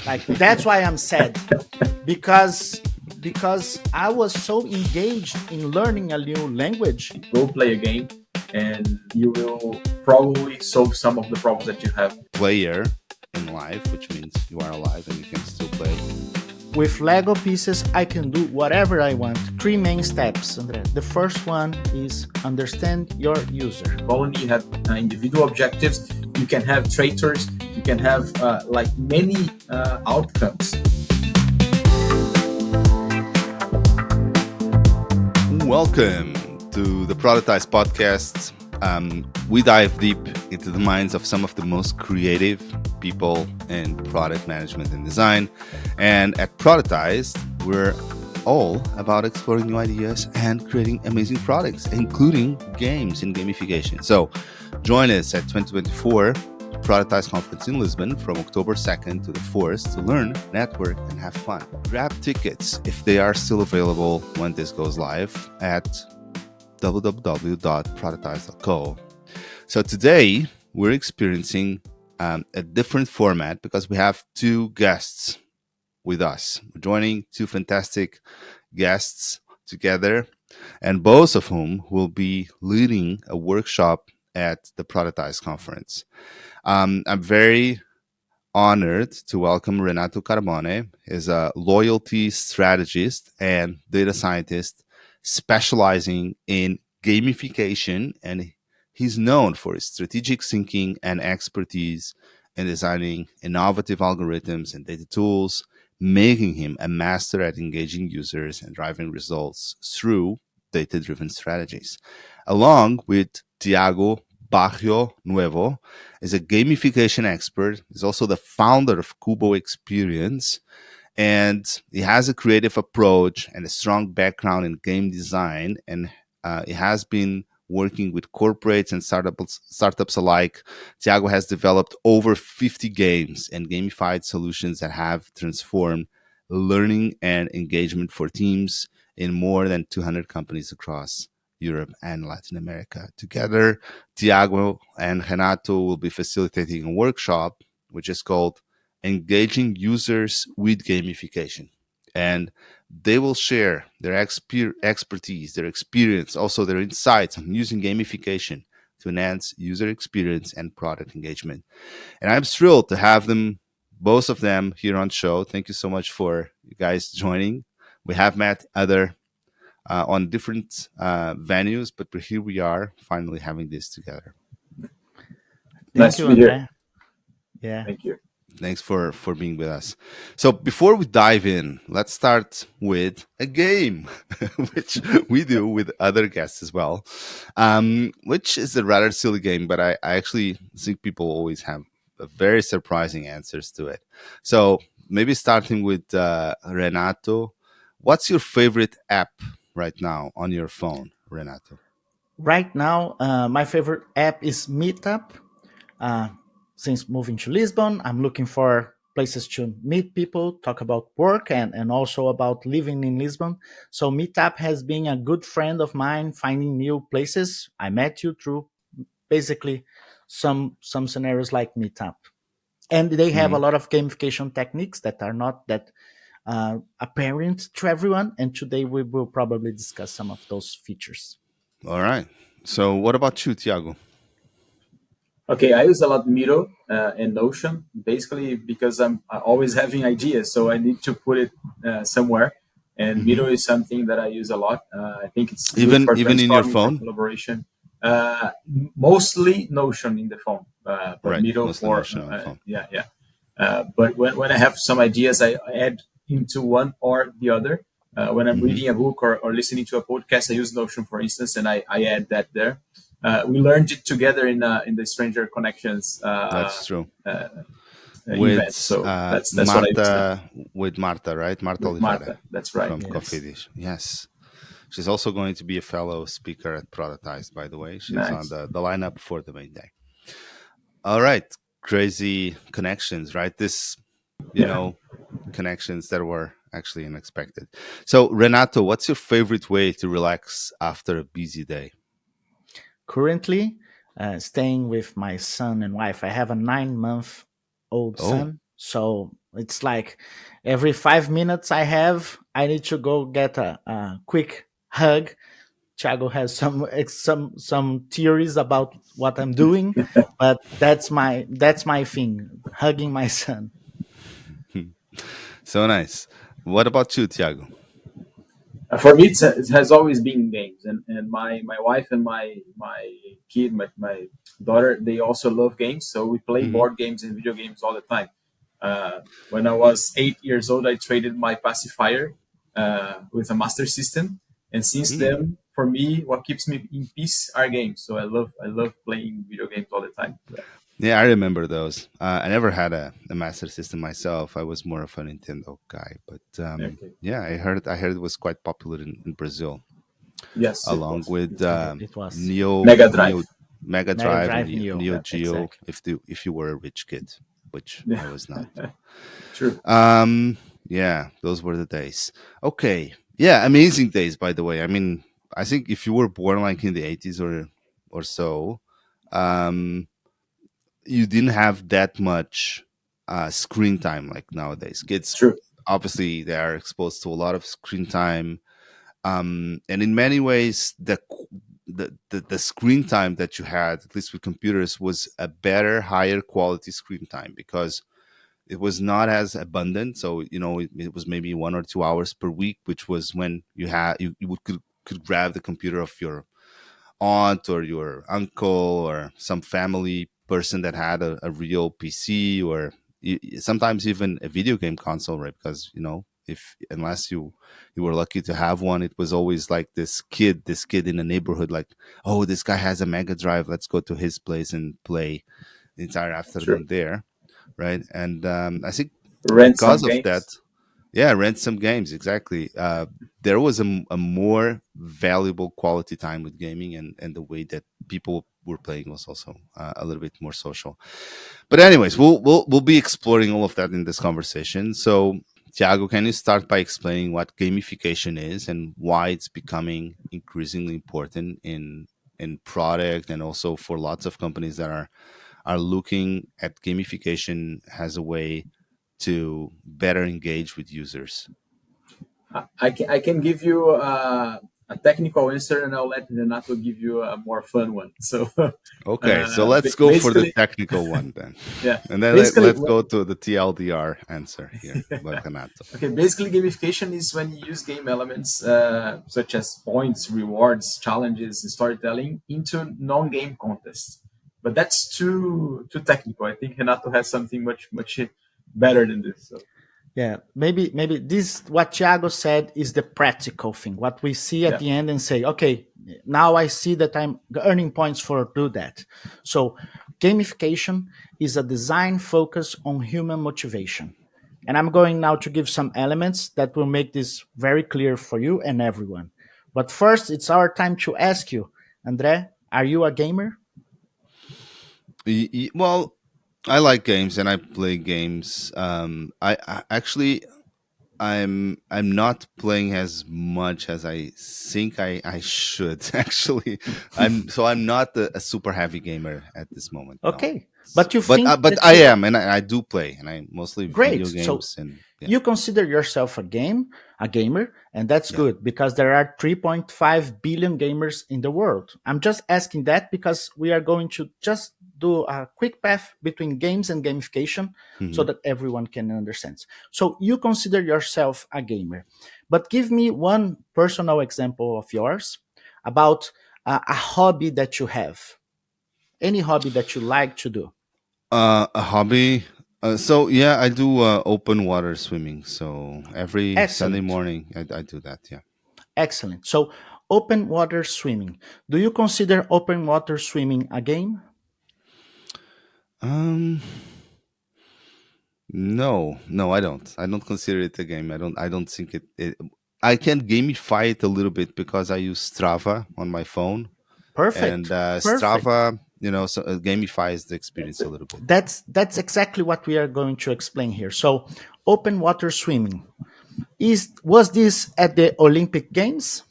Like that's why I'm sad because I was so engaged in learning a new language. Go play a game, and you will probably solve some of the problems that you have. Player in life, which means you are alive and you can still play. With Lego pieces, I can do whatever I want. 3 main steps, Andre. The first one is understand your user. Only you have individual objectives. You can have traitors. You can have like many outcomes. Welcome to the Productized Podcast. We dive deep into the minds of some of the most creative people in product management and design. And at Productized, we're all about exploring new ideas and creating amazing products, including games and gamification. So join us at 2024 Productized Conference in Lisbon from October 2nd to the 4th to learn, network, and have fun. Grab tickets if they are still available when this goes live at www.productized.co. So today we're experiencing a different format because we have 2 guests with us. We're joining 2 fantastic guests together, and both of whom will be leading a workshop at the Productized Conference. I'm very honored to welcome Renato Carbone. He's a loyalty strategist and data scientist specializing in gamification, and he's known for his strategic thinking and expertise in designing innovative algorithms and data tools, making him a master at engaging users and driving results through data-driven strategies. Along with Thiago Barrionuevo, is a gamification expert. He's also the founder of Kubo Experience, and he has a creative approach and a strong background in game design, and he has been working with corporates and startups alike. Thiago has developed over 50 games and gamified solutions that have transformed learning and engagement for teams in more than 200 companies across Europe and Latin America. Together, Thiago and Renato will be facilitating a workshop which is called Engaging Users with Gamification. And they will share their expertise, their experience, also their insights on using gamification to enhance user experience and product engagement. And I'm thrilled to have them, both of them, here on the show. Thank you so much for you guys joining. We have met on different venues, but here we are finally having this together. Nice to be here. Yeah. Thank you. Thanks for being with us. So before we dive in, let's start with a game, which we do with other guests as well, which is a rather silly game, but I actually think people always have very surprising answers to it. So maybe starting with Renato, what's your favorite app right now on your phone, Renato? Right now, my favorite app is Meetup. Since moving to Lisbon, I'm looking for places to meet people, talk about work, and also about living in Lisbon. So Meetup has been a good friend of mine, finding new places. I met you through basically some scenarios like Meetup. And they have a lot of gamification techniques that are not that apparent to everyone. And today we will probably discuss some of those features. All right. So what about you, Thiago? Okay, I use a lot Miro and Notion, basically because I'm always having ideas, so I need to put it somewhere. And Miro is something that I use a lot. I think it's even in your phone, collaboration. Mostly Notion in the phone, but right. Miro for phone. But when I have some ideas, I add into one or the other. When I'm reading a book or listening to a podcast, I use Notion, for instance, and I add that there. We learned it together in the Stranger Connections. That's true. With event. So that's Marta, with Marta, right? Marta, that's right. From Coffee Dish. Yes. She's also going to be a fellow speaker at Productized, by the way. She's on the lineup for the main day. All right. Crazy connections, right? This, you know, connections that were actually unexpected. So, Renato, what's your favorite way to relax after a busy day? Currently, staying with my son and wife. I have a 9-month-old son, so It's like every 5 minutes I need to go get a quick hug. Thiago has some theories about what I'm doing, but that's my thing, hugging my son. So nice. What about you, Thiago? For me, it has always been games, and my wife and my kid, my daughter, they also love games. So we play Hmm. board games and video games all the time. When I was 8 years old, I traded my pacifier with a master system, and since Hmm. then, for me, what keeps me in peace are games. So I love playing video games all the time. Yeah. Yeah, I remember those. I never had a Master System myself. I was more of a Nintendo guy, but Okay. yeah, I heard it was quite popular in Brazil, Yes, it along was. with It was. It was Neo Mega Drive. Mega Mega Drive and Drive Neo. Neo Geo. Exactly. If you were a rich kid, which I Yeah. was not. True. Um, yeah, those were the days. Okay, yeah, amazing days. By the way, I mean, I think if you were born like in the 80s or so, um, you didn't have that much screen time like nowadays. Kids, True. obviously, they are exposed to a lot of screen time, and in many ways, the screen time that you had, at least with computers, was a better, higher quality screen time because it was not as abundant. So it was maybe 1 or 2 hours per week, which was when you could grab the computer of your aunt or your uncle or some family person that had a real PC or sometimes even a video game console, right? Because if unless you were lucky to have one, it was always like this kid in the neighborhood, like, oh, this guy has a Mega Drive, let's go to his place and play the entire True. afternoon there, right? And I think Rent because some of that, games. yeah, rent some games, exactly. There was a more valuable quality time with gaming, and the way that people were playing was also a little bit more social. But anyways, we'll be exploring all of that in this conversation. So, Thiago, can you start by explaining what gamification is and why it's becoming increasingly important in product and also for lots of companies that are looking at gamification as a way to better engage with users. I can give you a technical answer, and I'll let Renato give you a more fun one. So, Okay, so let's go for the basically, technical one then. yeah, And then basically, let's go to the TLDR answer here by Renato. okay, basically, gamification is when you use game elements such as points, rewards, challenges, and storytelling into non-game contests. But that's too technical. I think Renato has something much better than this. So, Yeah, maybe this what Thiago said is the practical thing. What we see at yeah, the end and say, okay, now I see that I'm earning points for do that. So gamification is a design focus on human motivation. And I'm going now to give some elements that will make this very clear for you and everyone. But first, it's our time to ask you, Andre, are you a gamer? Well, I like games and I play games. I actually I'm not playing as much as I think I should. Actually, I'm not a super heavy gamer at this moment. No, Okay. But you but think but that I you am, and I do play, and I mostly great. video So games, and yeah, you consider yourself a gamer, and that's yeah. good because there are 3.5 billion gamers in the world. I'm just asking that because we are going to just do a quick path between games and gamification so Hmm. that everyone can understand. So you consider yourself a gamer, but give me one personal example of yours about a hobby that you have, any hobby that you like to do. A hobby. So yeah, I do open water swimming. So every Sunday Excellent. morning, I do that. Yeah. Excellent. So, open water swimming. Do you consider open water swimming a game? Um. No, no, I don't. I don't consider it a game. I don't think it. I can gamify it a little bit because I use Strava on my phone, and Perfect. Perfect. Strava, so gamifies the experience a little bit. That's exactly what we are going to explain here. So, open water swimming is was this at the Olympic Games?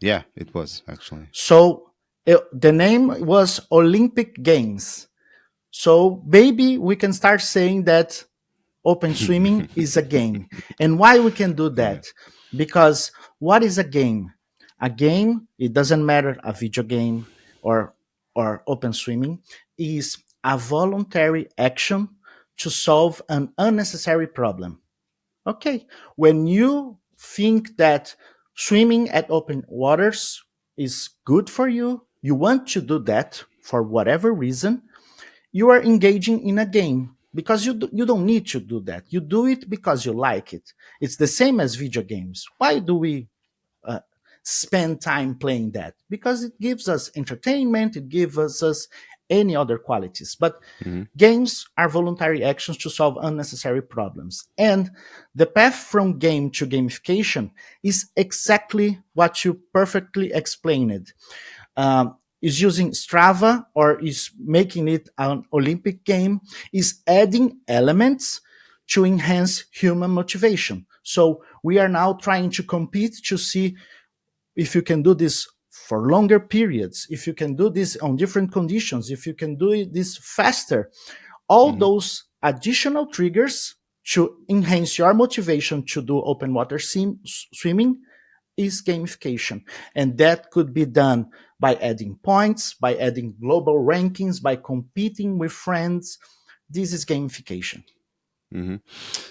Yeah, it was actually. So, the name was Olympic Games. So maybe we can start saying that open swimming is a game. And why we can do Yeah. that? Because what is a game? A game, it doesn't matter a video game or open swimming, is a voluntary action to solve an unnecessary problem. Okay. When you think that swimming at open waters is good for you, you want to do that for whatever reason, you are engaging in a game because you don't need to do that. You do it because you like it. It's the same as video games. Why do we uh, spend time playing that? Because it gives us entertainment, it gives us any other qualities. But Hmm. games are voluntary actions to solve unnecessary problems. And the path from game to gamification is exactly what you perfectly explained. Is using Strava or is making it an Olympic game, is adding elements to enhance human motivation. So we are now trying to compete to see if you can do this for longer periods, if you can do this on different conditions, if you can do this faster. All Hmm. those additional triggers to enhance your motivation to do open water swimming is gamification. And that could be done by adding points, by adding global rankings, by competing with friends. This is gamification. Hmm.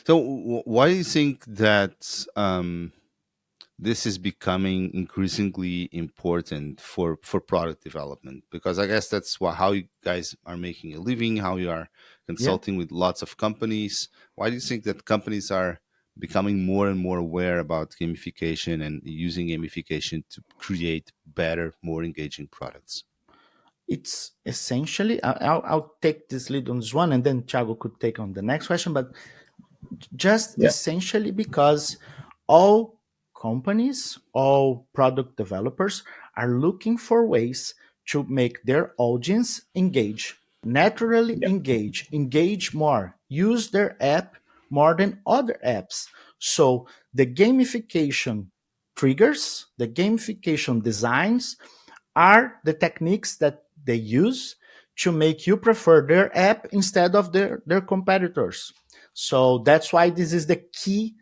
So, why do you think that this is becoming increasingly important for product development? Because I guess that's how you guys are making a living, how you are Yeah. consulting with lots of companies. Why do you think that companies are becoming more and more aware about gamification and using gamification to create better, more engaging products? It's essentially, I'll take this lead on this one and then Thiago could take on the next question. But just Yeah, essentially because all companies, all product developers are looking for ways to make their audience engage, naturally yeah, engage more, use their app more than other apps. So the gamification triggers, the gamification designs are the techniques that they use to make you prefer their app instead of their competitors. So that's why this is the key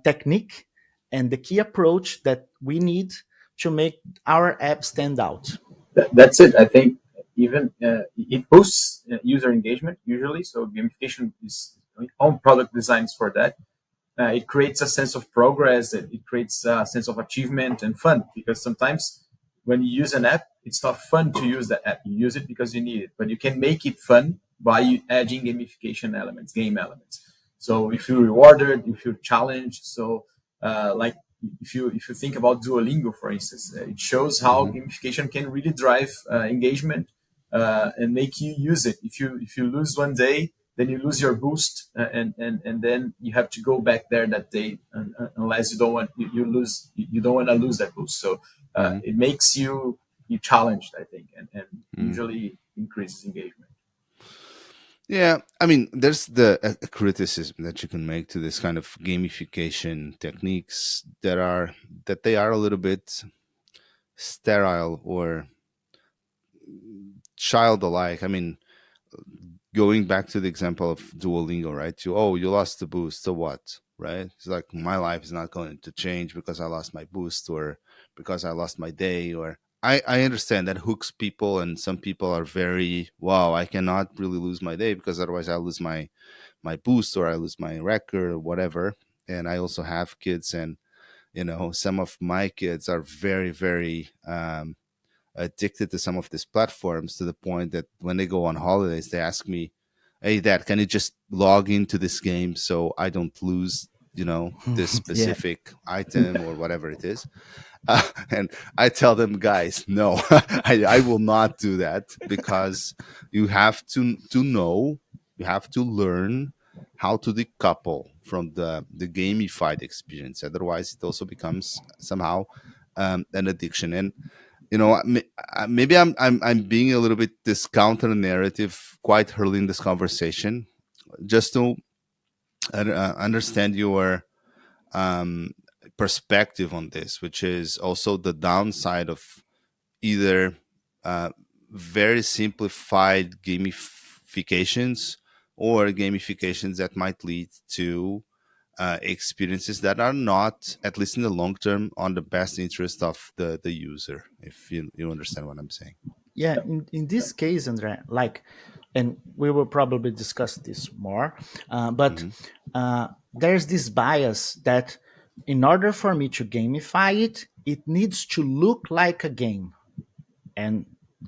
technique and the key approach that we need to make our app stand out. that's it. I think even it boosts user engagement usually. So gamification is on product designs for that. It creates a sense of progress. It creates a sense of achievement and fun because sometimes when you use an app, it's not fun to use the app. You use it because you need it, but you can make it fun by adding gamification elements, game elements. So if you're rewarded, if you're challenged, so like if you think about Duolingo, for instance, it shows how Hmm. gamification can really drive engagement and make you use it. If you lose one day, then you lose your boost, and then you have to go back there that day, unless you don't want you lose you don't want to lose that boost. So Hmm. it makes you challenged, I think, and usually increases engagement. Yeah, I mean, there's a criticism that you can make to this kind of gamification techniques that they are a little bit sterile or child-alike. I mean, going back to the example of Duolingo, right? You lost the boost, so what, right? It's like my life is not going to change because I lost my boost or because I lost my day. Or I understand that hooks people, and some people are very wow. I cannot really lose my day because otherwise I lose my boost or I lose my record or whatever. And I also have kids, and some of my kids are very, very addicted to some of these platforms to the point that when they go on holidays, they ask me, "Hey, Dad, can you just log into this game so I don't lose, this Yeah. specific item or whatever it is?" And I tell them, guys, no, I will not do that because you have to know, you have to learn how to decouple from the gamified experience. Otherwise, it also becomes somehow an addiction. And maybe I'm being a little bit this counter narrative quite early in this conversation, just to understand your um, perspective on this, which is also the downside of either uh, very simplified gamifications or gamifications that might lead to experiences that are not, at least in the long term, on the best interest of the user, if you understand what I'm saying. Yeah, in this case, Andre, like, and we will probably discuss this more, but Hmm. there's this bias that in order for me to gamify it, it needs to look like a game. And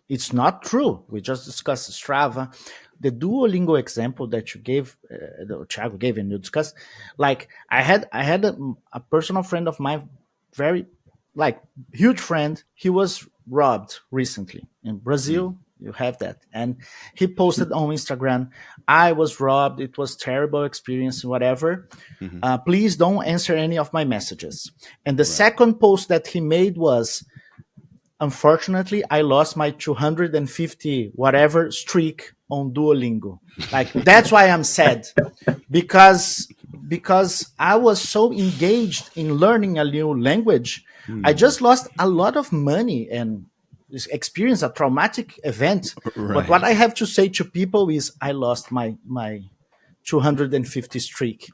it's not true. We just discussed Strava. The Duolingo example that you gave, that Thiago gave, and you discussed, like I had a personal friend of mine, very like huge friend. He was robbed recently in Brazil. You have that, and he posted on Instagram, "I was robbed. It was terrible experience. Whatever. Hmm. Please don't answer any of my messages." And the Right. second post that he made was, unfortunately, I lost my 250 whatever streak on Duolingo. Like, that's why I'm sad, because I was so engaged in learning a new language. I Hmm. just lost a lot of money and experienced a traumatic event. But what I Right. have to say to people is, I lost my 250 streak,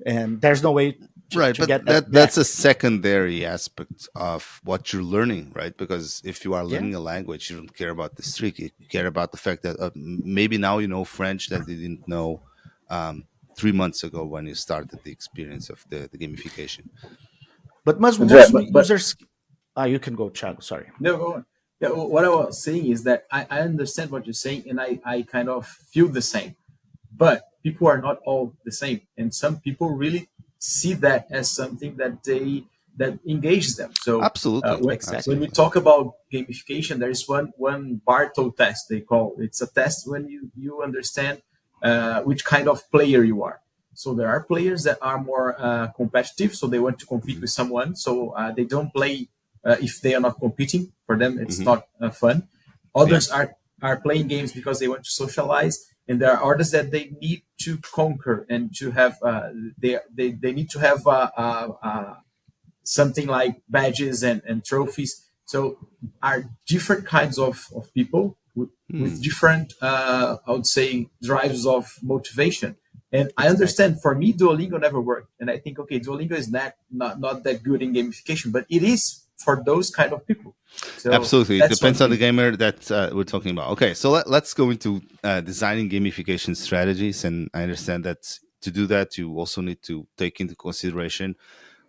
and there's no way Right, to but get that that's back. a secondary aspect of what you're learning, right? Because if you are Yeah. learning a language, you don't care about the streak. You care about the fact that maybe now you know French that you didn't know 3 months ago when you started the experience of the gamification. But Andrea, most but users, you can go, Thiago. Sorry. no, go on. Yeah, what I was saying is that I understand what you're saying, and I kind of feel the same. But people are not all the same, and some people really see that as something that that engages them. So Absolutely, when we Exactly. absolutely. talk about gamification, there is one Bartle test they call. It's a test when you understand which kind of player you are. So there are players that are more competitive, so they want to compete Hmm. with someone. So they don't play if they are not competing. For them, it's Hmm. not fun. Yeah. Others are playing games because they want to socialize, and there are others that they need to conquer and to have they need to have something like badges and trophies. So are different kinds of people with Hmm. different I would say drives of motivation. And I Exactly. understand, for me Duolingo never worked, and I think, okay, Duolingo is not that good in gamification, but it is for those kind of people. So Absolutely. It that's one depends on the thing. gamer that we're talking about. Okay, so let's go into designing gamification strategies. And I understand that to do that, you also need to take into consideration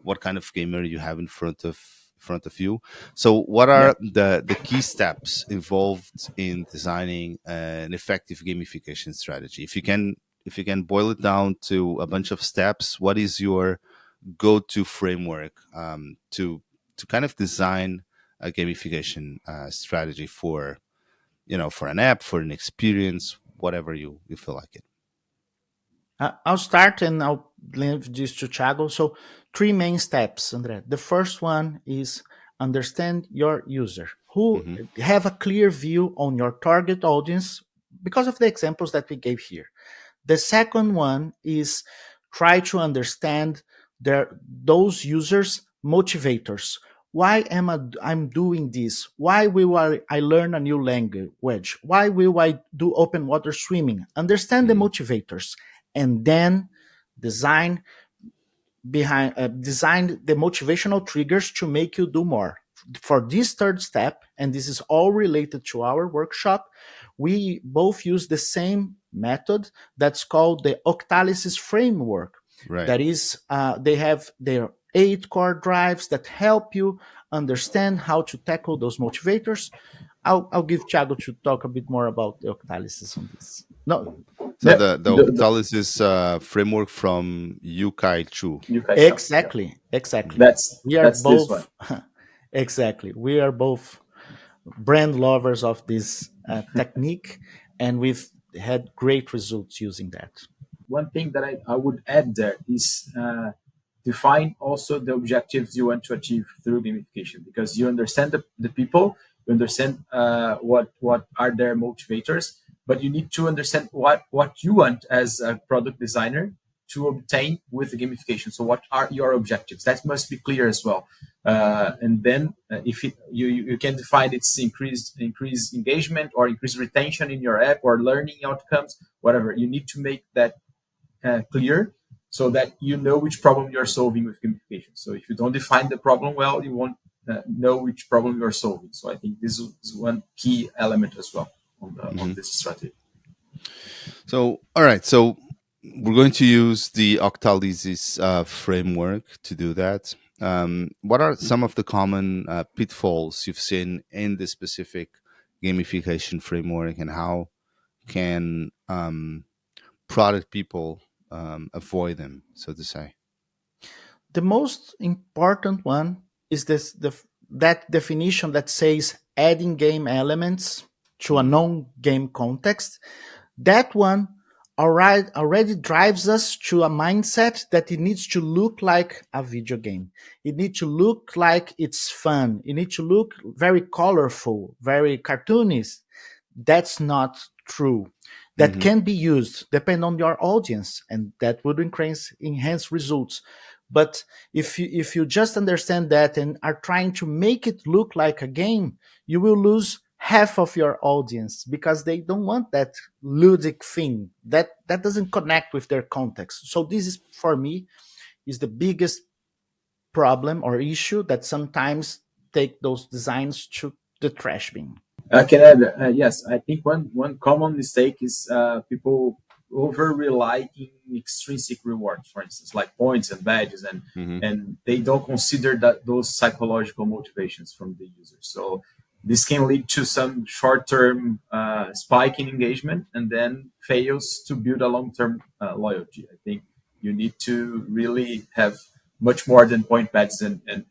what kind of gamer you have in front of you. So, what Yeah. are the key steps involved in designing an effective gamification strategy? If you can boil it down to a bunch of steps, what is your go-to framework to kind of design a gamification strategy for for an app, for an experience, whatever you feel like it. I'll start and I'll leave this to Thiago. So, three main steps, Andre. The first one is understand your user, who Hmm. have a clear view on your target audience because of the examples that we gave here. The second one is try to understand those users' motivators. Why am I'm doing this? Why will I learn a new language? Why will I do open water swimming? Understand the Hmm. motivators, and then design design the motivational triggers to make you do more. For this third step, and this is all related to our workshop, we both use the same method that's called the Octalysis Framework. Right. That is, they have their 8 core drives that help you understand how to tackle those motivators. I'll give Thiago to talk a bit more about the Octalysis on this. No, So Yeah. the Octalysis framework from Yukai Chu. You guys shop. Yeah. exactly. Hmm. We are That's this one. both exactly. We are both brand lovers of this technique, and we've had great results using that. One thing that I would add there is define also the objectives you want to achieve through gamification, because you understand the people, you understand what are their motivators, but you need to understand what you want as a product designer to obtain with the gamification. So what are your objectives? That must be clear as well. And then if you can define its increase engagement or increase retention in your app or learning outcomes, whatever. You need to make that clear so that you know which problem you're solving with gamification. So if you don't define the problem well, you won't know which problem you're solving. So I think this is one key element as well on this strategy. So, all right. So, we're going to use the Octalysis framework to do that. What are some of the common pitfalls you've seen in this specific gamification framework, and how can product people avoid them, so to say? The most important one is that definition that says adding game elements to a non-game context. That one already drives us to a mindset that it needs to look like a video game. It needs to look like it's fun. It needs to look very colorful, very cartoonish. That's not true. That can be used depending on your audience, and that would enhance results. But if you just understand that and are trying to make it look like a game, you will lose half of your audience because they don't want that ludic thing that doesn't connect with their context. So this is, for me, is the biggest problem or issue that sometimes take those designs to the trash bin. I can add, yes, I think one common mistake is people over rely in extrinsic rewards, for instance, like points and badges, and they don't consider that those psychological motivations from the users. So this can lead to some short-term spike in engagement and then fails to build a long-term loyalty. I think you need to really have much more than point badges and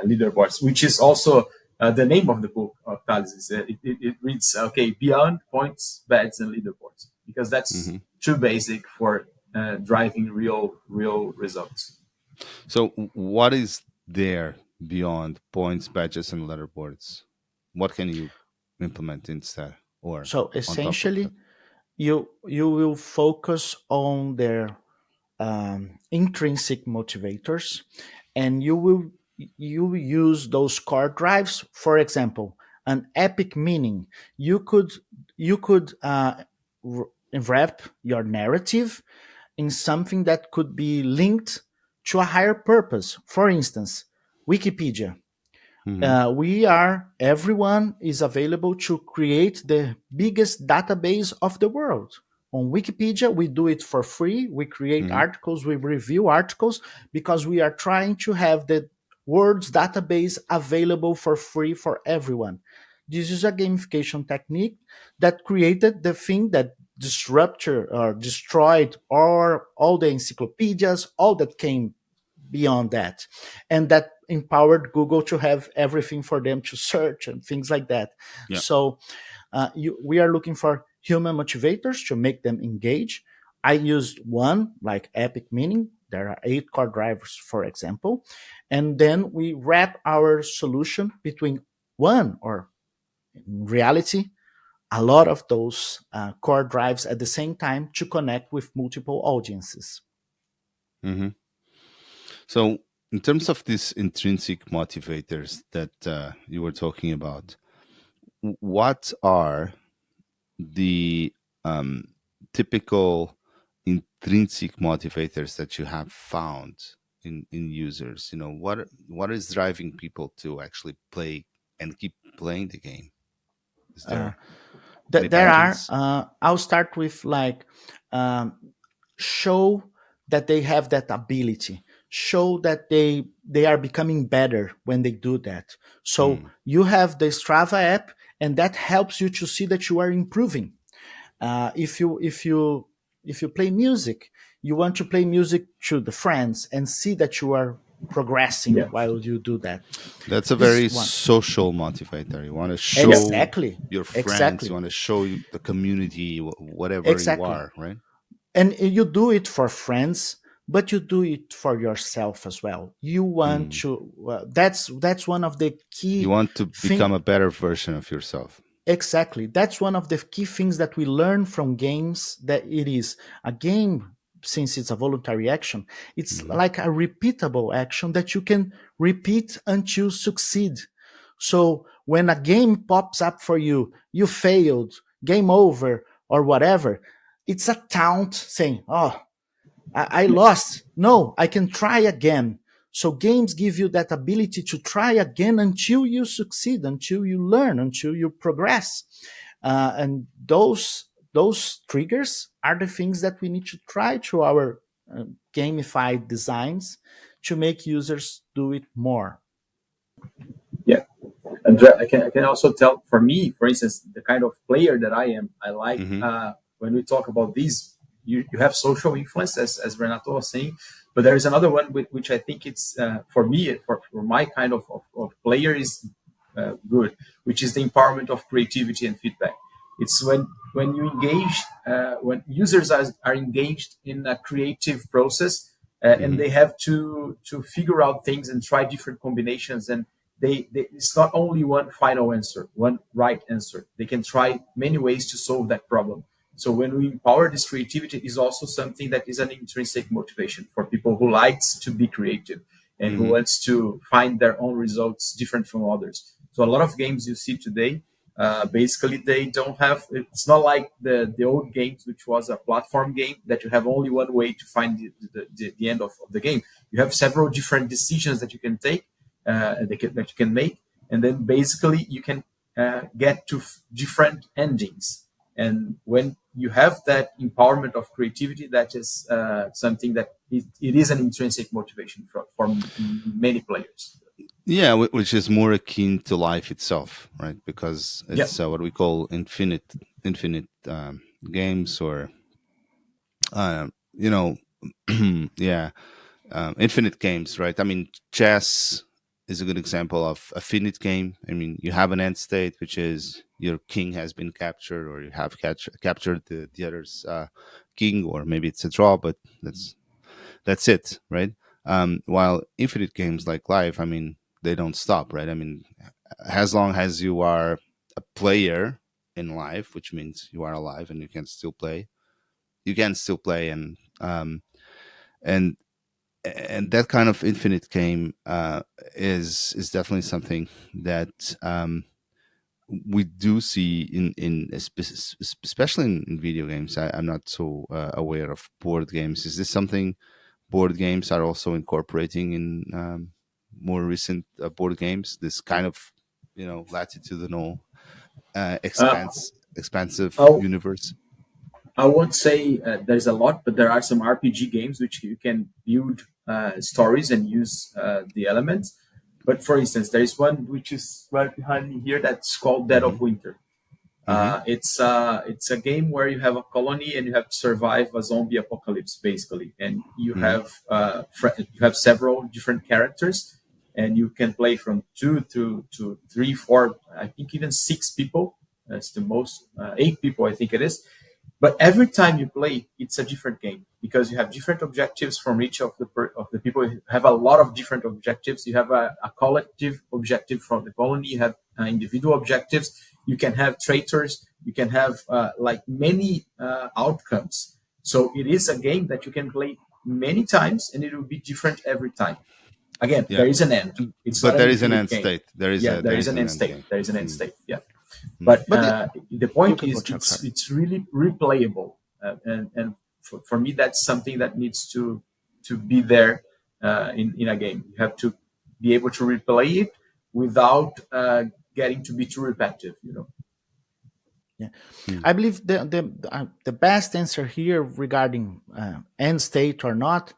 leaderboards, which is also the name of the book of Octalysis. It reads, okay, beyond points, badges, and leaderboards, because that's too basic for driving real results. So, what is there beyond points, badges, and leaderboards? What can you implement instead, or So on top of essentially, that? you will focus on their intrinsic motivators, and you use those core drives. For example, an epic meaning. You could wrap your narrative in something that could be linked to a higher purpose. For instance, Wikipedia. Mhm. Everyone is available to create the biggest database of the world. On Wikipedia, we do it for free. We create Mhm. articles, we review articles because we are trying to have the world's database available for free for everyone. This is a gamification technique that created the thing that disrupted or destroyed all the encyclopedias, all that came beyond that, and that empowered Google to have everything for them to search and things like that. Yeah. So we are looking for human motivators to make them engage. I used one like epic meaning. There are 8 core drivers, for example, and then we wrap our solution between one, or in reality, a lot of those core drives at the same time to connect with multiple audiences. hmm So, in terms of these intrinsic motivators that you were talking about, what are the um, typical intrinsic motivators that you have found in users? What is driving people to actually play and keep playing the game? Is Uh, there any there are. patterns? I'll start with like um, show that they have that ability. Show that they are becoming better when they do that. So Mm, you have the Strava app, and that helps you to see that you are improving. If you play music, you want to play music to the friends and see that you are progressing Yeah, while you do that. that's a This very one. social motivator. You want to yeah, show Exactly. your friends, you Exactly. want to show the community, whatever you Exactly. are, right? And you do it for friends, but you do it for yourself as well. You want Mm. to that's one of the You key want to become thing. a better version of yourself. Exactly, that's one of the key things that we learn from games, that it is a game since it's a voluntary action, it's Hmm. like a repeatable action that you can repeat until succeed. So when a game pops up for you, you failed, game over, or whatever, it's a taunt saying, oh, I lost. No, I can try again. So games give you that ability to try again until you succeed, until you learn, until you progress. And those triggers are the things that we need to try through our gamified designs to make users do it more. Yeah. And I can also tell, for me, for instance, the kind of player that I am, I like, Hmm. when we talk about these, you have social influence, as Renato was saying, but there is another one which I think it's, for me, for my kind of player is good, which is the empowerment of creativity and feedback. It's when you engage, when users are engaged in a creative process, and Hmm. they have to figure out things and try different combinations, and it's not only one final answer, one right answer. They can try many ways to solve that problem. So when we empower this creativity, is also something that is an intrinsic motivation for people who likes to be creative and who Hmm. wants to find their own results different from others. So a lot of games you see today, basically they don't have. It's not like the old games, which was a platform game that you have only one way to find the end of the game. You have several different decisions that you can take, that you can make, and then basically you can get to different endings. And when you have that empowerment of creativity, that is something that it is an intrinsic motivation for many players. Yeah, which is more akin to life itself, right? Because Yeah. it's what we call infinite games, or you know, yeah, infinite games, right? I mean, chess is a good example of a finite game. I mean, you have an end state, which is your king has been captured, or you have captured the other's king, or maybe it's a draw, but that's it, right? While infinite games like life, I mean, they don't stop, right? I mean, as long as you are a player in life, which means you are alive and you can still play, and and that kind of infinite game is definitely something that we do see in especially in video games. I'm not so aware of board games. Is this something board games are also incorporating in more recent board games? This kind of latitudinal Uh, expansive I'll, universe. I won't say there's a lot, but there are some RPG games which you can build stories and use the elements. But for instance, there is one which is right behind me here that's called Dead Hmm. of Winter. Hmm. It's a game where you have a colony and you have to survive a zombie apocalypse, basically, and Hmm. you have several different characters, and you can play from two to three, four, I think even six people. That's the most, 8 people, I think it is. But every time you play, it's a different game because you have different objectives from each of the people. You have a lot of different objectives. You have a collective objective from the colony. You have individual objectives. You can have traitors. You can have like many outcomes. So it is a game that you can play many times, and it will be different every time. Again, Yeah, there is an end. It's not but an there is an infinite end game. state. There is Yeah, a there there is is an an end end state. game. There is an end Mm. state. Yeah. Mm. But But the you point can go, is, Chuck. Sorry. it's really replayable, and for me, that's something that needs to be there in a game. You have to be able to replay it without getting to be too repetitive. You know. Yeah, Mm. I believe the best answer here regarding end state or not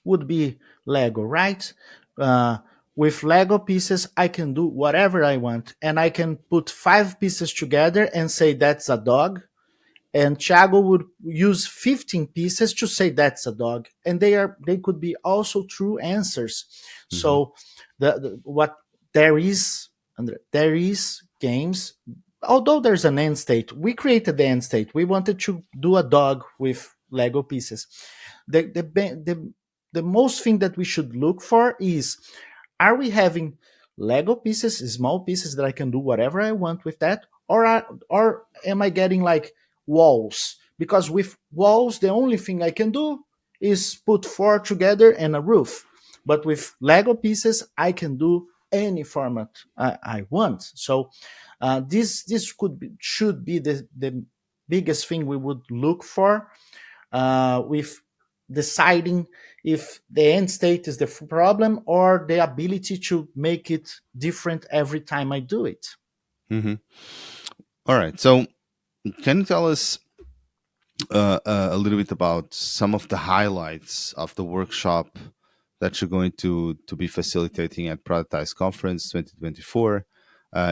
would be Lego, right? Uh, with Lego pieces, I can do whatever I want, and I can put 5 pieces together and say that's a dog, and Thiago would use 15 pieces to say that's a dog, and they could be also true answers. Hmm. So the what there is there is games, although there's an end state. We created the end state. We wanted to do a dog with Lego pieces. The most thing that we should look for is, are we having Lego pieces, small pieces that I can do whatever I want with that, or am I getting like walls? Because with walls, the only thing I can do is put four together and a roof. But with Lego pieces, I can do any format I want. So this should be the biggest thing we would look for with deciding if the end state is the problem or the ability to make it different every time I do it. Hmm. All right. So, can you tell us a little bit about some of the highlights of the workshop that you're going to be facilitating at Productized Conference 2024,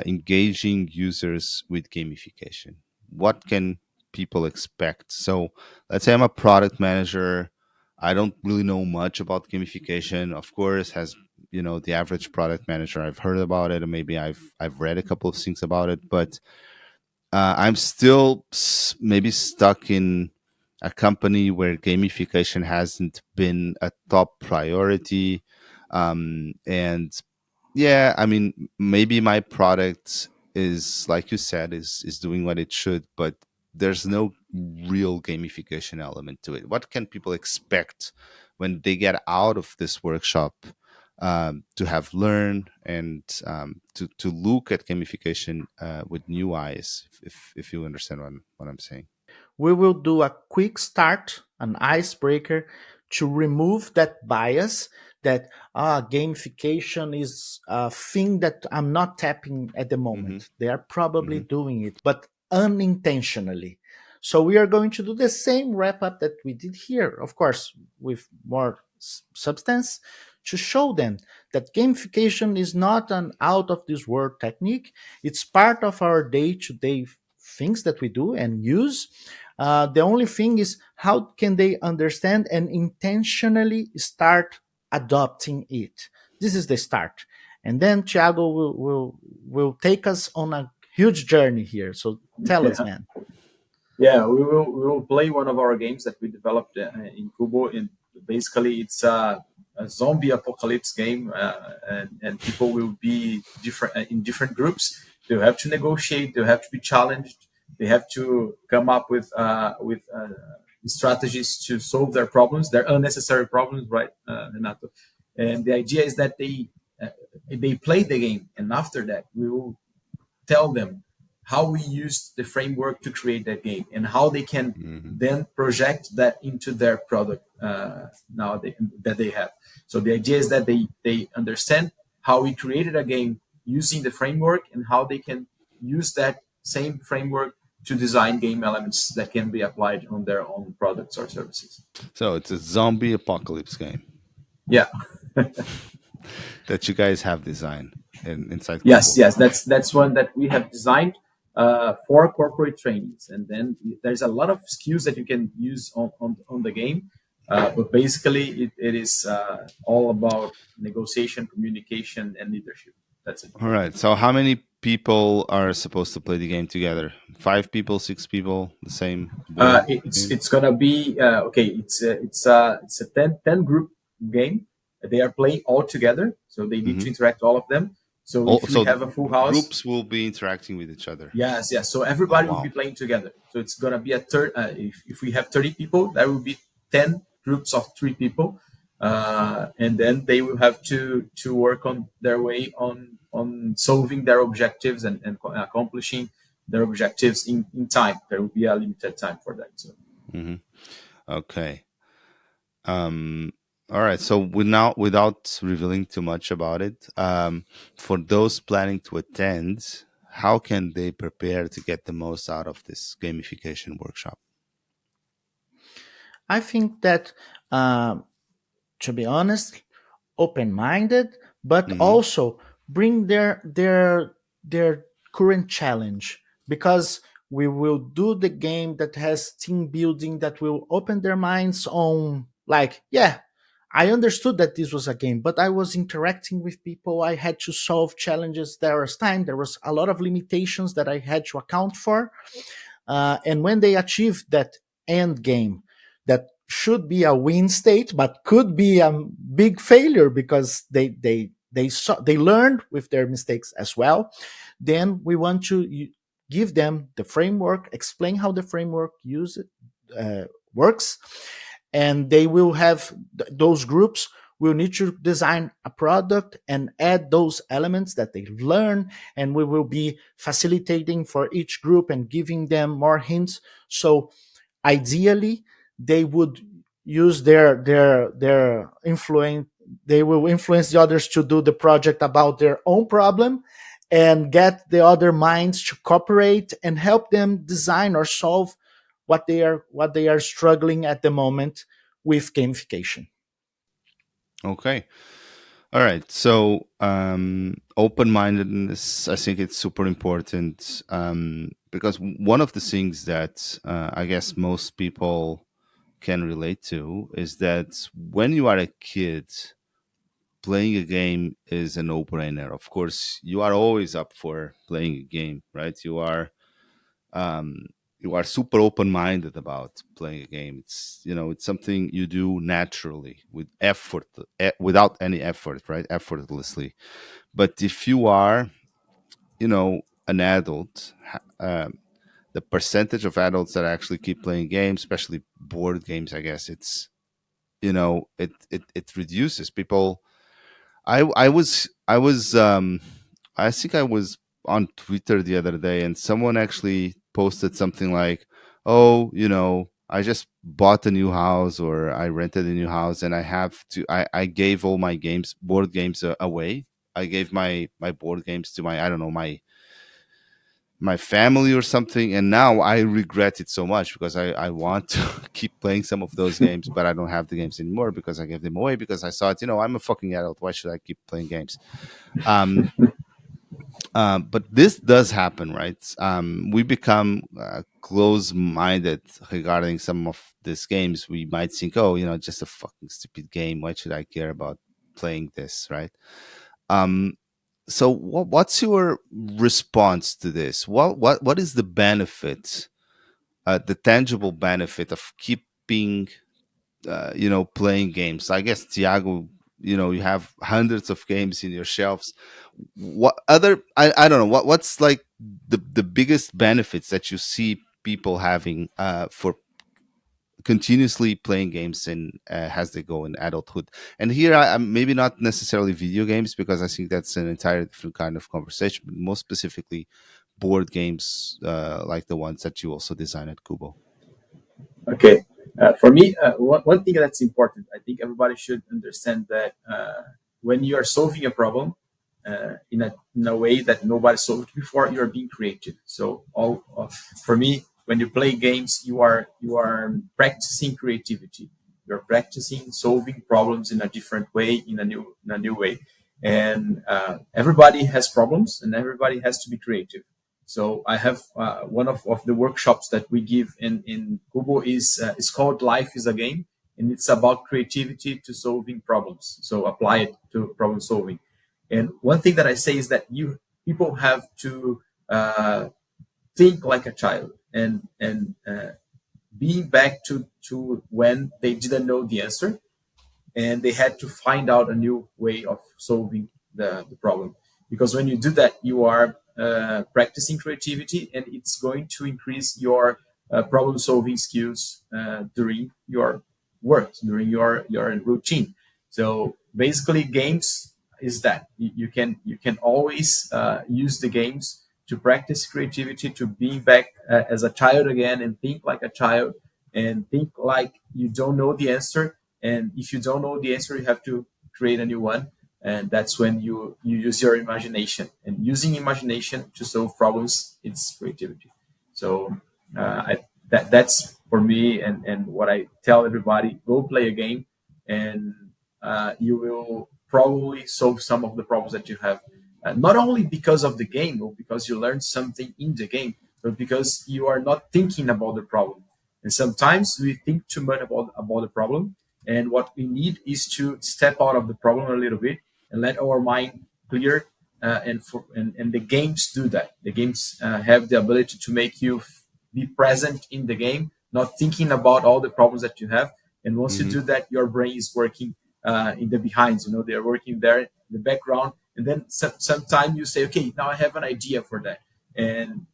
engaging users with gamification? What can people expect? So, let's say I'm a product manager. I don't really know much about gamification. Of course, as the average product manager, I've heard about it, and maybe I've read a couple of things about it, but I'm still maybe stuck in a company where gamification hasn't been a top priority. And yeah, I mean, maybe my product is, like you said, is doing what it should, but there's no real gamification element to it. What can people expect when they get out of this workshop, to have learned and to look at gamification with new eyes, if you understand what I'm saying? We will do a quick start, an icebreaker to remove that bias that gamification is a thing that I'm not tapping at the Hmm. moment. They are probably Hmm. doing it, but unintentionally. So we are going to do the same wrap up that we did here, of course, with more substance to show them that gamification is not an out of this world technique. It's part of our day to day things that we do and use. The only thing is how can they understand and intentionally start adopting it. This is the start, and then Thiago will take us on a huge journey here. So tell us, Yeah. man. Yeah, we will play one of our games that we developed in Kubo. And basically, it's a zombie apocalypse game, and people will be different in different groups. They have to negotiate. They have to be challenged. They have to come up with strategies to solve their problems, their unnecessary problems, right, Renato? And the idea is that they play the game, and after that, we will tell them how we used the framework to create that game and how they can Hmm. then project that into their product that they have. So the idea is that they understand how we created a game using the framework and how they can use that same framework to design game elements that can be applied on their own products or services. So it's a zombie apocalypse game Yeah. that you guys have designed inside Yes, Kubo. yes, that's one that we have designed for corporate trainees, and then there's a lot of skills that you can use on the game. But basically, it is all about negotiation, communication, and leadership. That's it. All right. So how many people are supposed to play the game together? 5 people, 6 people, the same board It's game? it's gonna be okay. It's a 10 group game. They are playing all together, so they need to Hmm. interact all of them. So if we So the have a full house, groups will be interacting with each other. yes, yes. So Oh, everybody will be wow. playing together. So it's gonna be a third. If we have 30 people, that will be 10 groups of 3 people, and then they will have to work on their way on solving their objectives and accomplishing their objectives in time. There will be a limited time for that. So Hmm. Okay. Um, all right. So without revealing too much about it, for those planning to attend, how can they prepare to get the most out of this gamification workshop? I think that, to be honest, open-minded, but Hmm. also bring their current challenge, because we will do the game that has team building that will open their minds on, like, yeah, I understood that this was a game, but I was interacting with people. I had to solve challenges. There was time. There was a lot of limitations that I had to account for. And when they achieve that end game, that should be a win state, but could be a big failure because they learned with their mistakes as well. Then we want to give them the framework, explain how the framework works, and they will have those groups will need to design a product and add those elements that they learn, and we will be facilitating for each group and giving them more hints. So ideally they would use their influence, they will influence the others to do the project about their own problem, and get the other minds to cooperate and help them design or solve what they are struggling at the moment with gamification. Okay. All right. So, open mindedness, I think it's super important, because one of the things that I guess most people can relate to is that when you are a kid, playing a game is a no brainer. Of course, you are always up for playing a game, right? Um, you are super open minded about playing a game. It's, it's something you do naturally with effort, without any effort, right? Effortlessly. But if you are, an adult, the percentage of adults that actually keep playing games, especially board games, I guess it's, it reduces people. I think I was on Twitter the other day, and someone actually posted something like, "Oh, I just bought a new house, or I rented a new house, and I gave all my board games away. I gave my board games to my, I don't know, my family or something, and now I regret it so much because I want to keep playing some of those games, but I don't have the games anymore because I gave them away because I thought, I'm a fucking adult. Why should I keep playing games?" Um, but this does happen, right? We become close-minded regarding some of these games. We might think, oh, just a fucking stupid game. Why should I care about playing this, right? Um, so what's your response to this? What is the benefit, the tangible benefit of keeping, playing games? I guess, Thiago, you have hundreds of games in your shelves. What other, I don't know, what's like the biggest benefits that you see people having for continuously playing games in as they go in adulthood? And here I'm maybe not necessarily video games, because I think that's an entirely different kind of conversation, but more specifically board games, like the ones that you also design at Kubo. Okay. For me, one thing that's important, I think everybody should understand that when you are solving a problem in a way that nobody solved before, you are being creative. So for me, when you play games, you are practicing creativity. You're practicing solving problems in a different way, in a new way. And everybody has problems, and everybody has to be creative. So I have one of the workshops that we give in Kubo is called Life is a Game, and it's about creativity to solving problems. So apply it to problem solving. And one thing that I say is that people have to think like a child, and being back to when they didn't know the answer, and they had to find out a new way of solving the problem. Because when you do that, you are practicing creativity, and it's going to increase your problem solving skills during your work, during your routine. So basically, games is that you can always use the games to practice creativity, to being back as a child again, and think like a child, and think like you don't know the answer, and if you don't know the answer, you have to create a new one. And that's when you use your imagination, and using imagination to solve problems, it's creativity. So that's for me, and what I tell everybody: go play a game, and you will probably solve some of the problems that you have, not only because of the game or because you learned something in the game, but because you are not thinking about the problem. And sometimes we think too much about the problem, and what we need is to step out of the problem a little bit and let our mind clear. And the games do that. The games have the ability to make you be present in the game, not thinking about all the problems that you have. And once you Mm-hmm. do that, your brain is working in the behinds. They're working there in the background. And then sometime you say, okay, now I have an idea for that. And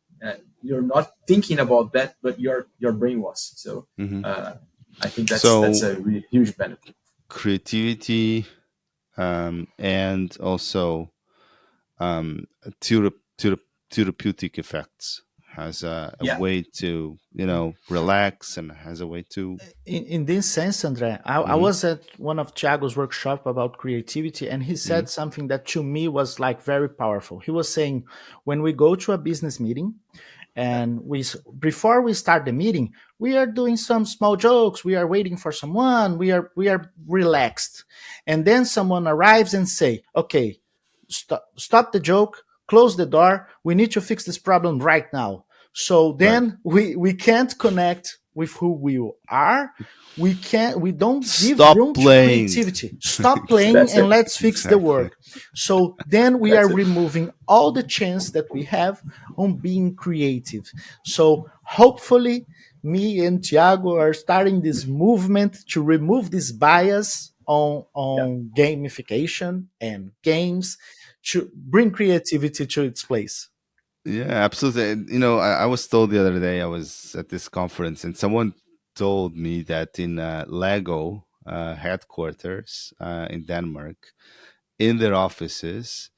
you're not thinking about that, but your brain was. So Mm-hmm. uh, I think that's So a really huge benefit. creativity, and also thera- thera- therapeutic effects, has a Yeah, way to relax, and has a way to. In this sense, Andre, I Hmm. was at one of Thiago's workshop about creativity, and he Hmm. said something that to me was like very powerful. He was saying, when we go to a business meeting, yeah, and before we start the meeting, we are doing some small jokes, we are waiting for someone, we are relaxed, and then someone arrives and say, okay, stop the joke, close the door, we need to fix this problem right now. So Right. then we can't connect with who we are. We don't give Stop room to playing. creativity. Stop playing that's and it. let's fix the Exactly. work. So then we are That's it. removing all the chance that we have on being creative. So hopefully, me and Thiago are starting this movement to remove this bias Yeah, on gamification and games to bring creativity to its place. Yeah, absolutely. And, I was told the other day, I was at this conference, and someone told me that in Lego headquarters in Denmark, in their offices,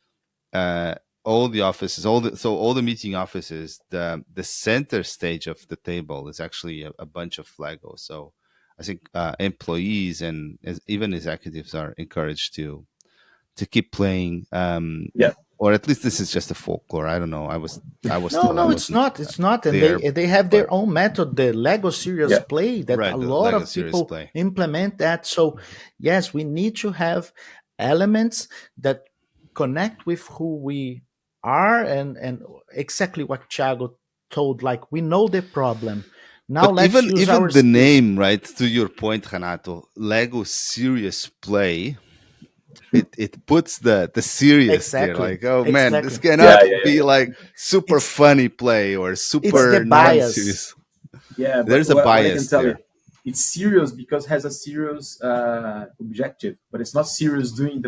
uh, all the meeting offices, the center stage of the table is actually a bunch of Lego. So I think employees and even executives are encouraged to keep playing, yeah, or at least this is just a folklore. I don't know. I was No, told I no, it's wasn't not. It's not, and there, they have but their own method, the Lego Serious yeah. Play, that a right, the lot Lego of series people play. implement that. So yes, we need to have elements that connect with who we are, and exactly what Thiago told. Like, we know the problem. Now But let's even use our even the skills. name, right? To your point, Renato, Lego Serious Play, it puts the serious there, Exactly, like, oh man, this exactly. cannot Yeah, yeah, yeah, be yeah. like super It's funny play or it's But the super but bias. non-serious. yeah, but There's a what I can bias tell you, there. it's serious because it has a serious objective, but it's not serious doing